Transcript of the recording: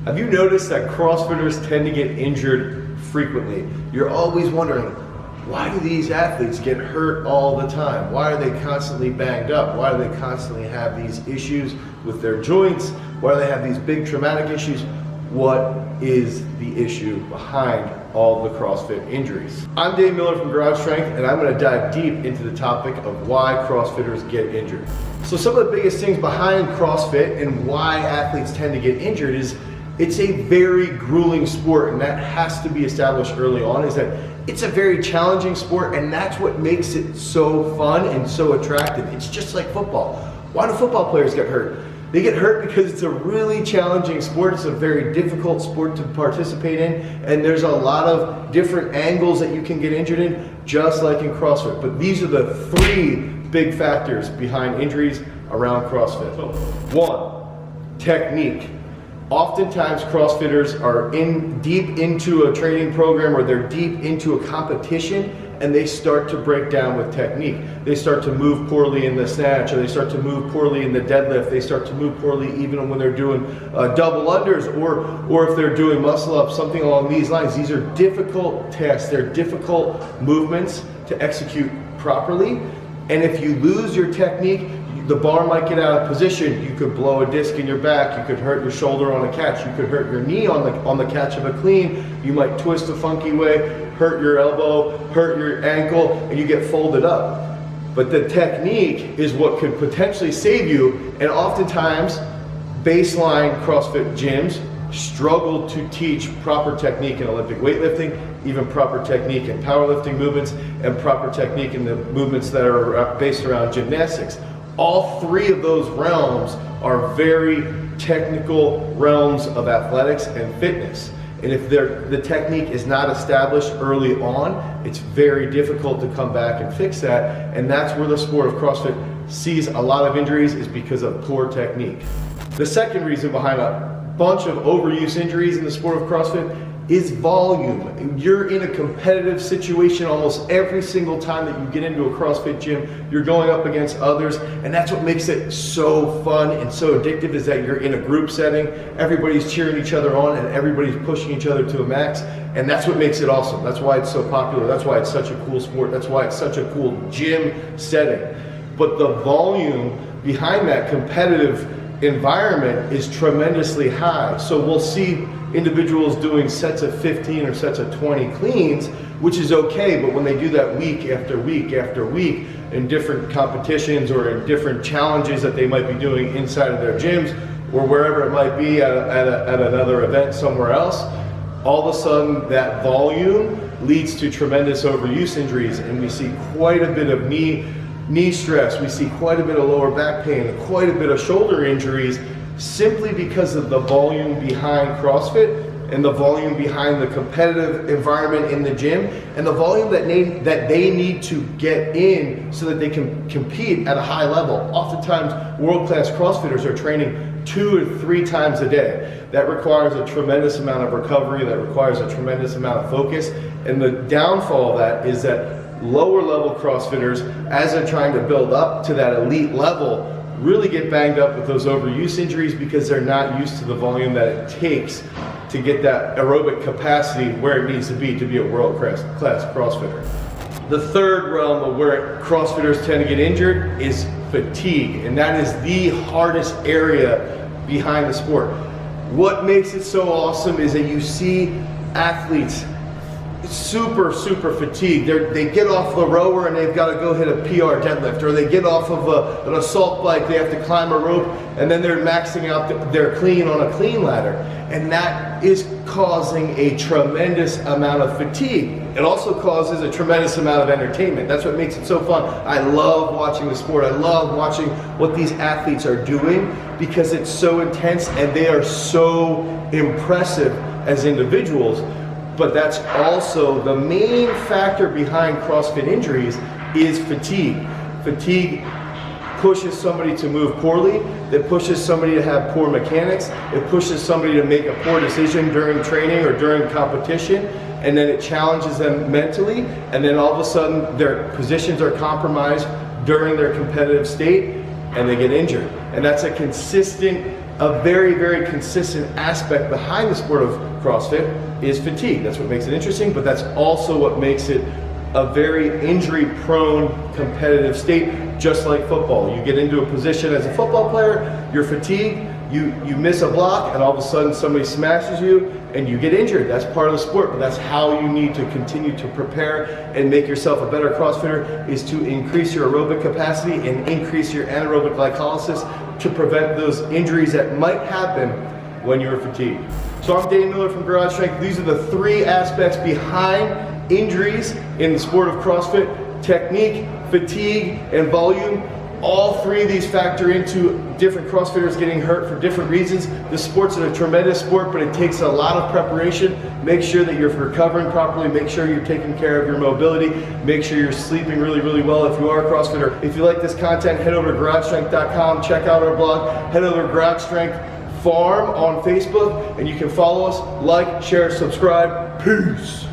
Have you noticed that CrossFitters tend to get injured frequently? You're always wondering, why do these athletes get hurt all the time? Why are they constantly banged up? Why do they constantly have these issues with their joints? Why do they have these big traumatic issues? What is the issue behind all the CrossFit injuries? I'm Dane Miller from Garage Strength, and I'm going to dive deep into the topic of why CrossFitters get injured. So some of the biggest things behind CrossFit and why athletes tend to get injured is it's a very grueling sport, and that has to be established early on, is that it's a very challenging sport, and that's what makes it so fun and so attractive. It's just like football. Why do football players get hurt? They get hurt because it's a really challenging sport. It's a very difficult sport to participate in, and there's a lot of different angles that you can get injured in, just like in CrossFit. But these are the three big factors behind injuries around CrossFit. One, technique. Oftentimes CrossFitters are deep into a training program, or they're deep into a competition, and they start to break down with technique. They start to move poorly in the snatch, or they start to move poorly in the deadlift. They start to move poorly even when they're doing double unders, or if they're doing muscle ups, something along these lines. These are difficult tasks. They're difficult movements to execute properly. And if you lose your technique, the bar might get out of position. You could blow a disc in your back. You could hurt your shoulder on a catch. You could hurt your knee on the catch of a clean. You might twist a funky way, hurt your elbow, hurt your ankle, and you get folded up. But the technique is what could potentially save you, and oftentimes baseline CrossFit gyms struggle to teach proper technique in Olympic weightlifting, even proper technique in powerlifting movements, and proper technique in the movements that are based around gymnastics. All three of those realms are very technical realms of athletics and fitness. And if the technique is not established early on, it's very difficult to come back and fix that. And that's where the sport of CrossFit sees a lot of injuries, is because of poor technique. The second reason behind a bunch of overuse injuries in the sport of CrossFit is volume. You're in a competitive situation almost every single time that you get into a CrossFit gym. You're going up against others, and that's what makes it so fun and so addictive, is that you're in a group setting. Everybody's cheering each other on, and everybody's pushing each other to a max, and that's what makes it awesome. That's why it's so popular. That's why it's such a cool sport. That's why it's such a cool gym setting. But the volume behind that competitive environment is tremendously high. So we'll see individuals doing sets of 15 or sets of 20 cleans, which is okay, but when they do that week after week after week in different competitions or in different challenges that they might be doing inside of their gyms or wherever it might be at another event somewhere else, all of a sudden that volume leads to tremendous overuse injuries, and we see quite a bit of knee stress, we see quite a bit of lower back pain, and quite a bit of shoulder injuries, simply because of the volume behind CrossFit and the volume behind the competitive environment in the gym, and the volume that they need to get in so that they can compete at a high level. Oftentimes, world-class CrossFitters are training 2 or 3 times a day. That requires a tremendous amount of recovery, that requires a tremendous amount of focus, and the downfall of that is that lower level CrossFitters, as they're trying to build up to that elite level, really get banged up with those overuse injuries because they're not used to the volume that it takes to get that aerobic capacity where it needs to be a world-class CrossFitter. The third realm of where CrossFitters tend to get injured is fatigue, and that is the hardest area behind the sport. What makes it so awesome is that you see athletes super fatigued. They get off the rower and they've got to go hit a PR deadlift, or they get off of an assault bike, they have to climb a rope, and then they're maxing out their clean on a clean ladder, and that is causing a tremendous amount of fatigue. It also causes a tremendous amount of entertainment. That's what makes it so fun. I love watching the sport. I love watching what these athletes are doing because it's so intense and they are so impressive as individuals. But that's also the main factor behind CrossFit injuries is fatigue. Fatigue pushes somebody to move poorly, it pushes somebody to have poor mechanics, it pushes somebody to make a poor decision during training or during competition, and then it challenges them mentally, and then all of a sudden their positions are compromised during their competitive state and they get injured. And that's a consistent a very, very consistent aspect behind the sport of CrossFit is fatigue. That's what makes it interesting, but that's also what makes it a very injury-prone competitive state, just like football. You get into a position as a football player, you're fatigued, you miss a block, and all of a sudden somebody smashes you and you get injured. That's part of the sport, but that's how you need to continue to prepare and make yourself a better CrossFitter, is to increase your aerobic capacity and increase your anaerobic glycolysis to prevent those injuries that might happen when you're fatigued. So I'm Dane Miller from Garage Strength. These are the 3 aspects behind injuries in the sport of CrossFit: technique, fatigue, and volume. All 3 of these factor into different CrossFitters getting hurt for different reasons. This sport's a tremendous sport, but it takes a lot of preparation. Make sure that you're recovering properly. Make sure you're taking care of your mobility. Make sure you're sleeping really, really well if you are a CrossFitter. If you like this content, head over to GarageStrength.com, check out our blog, head over to Garage Strength Farm on Facebook, and you can follow us, like, share, subscribe. Peace.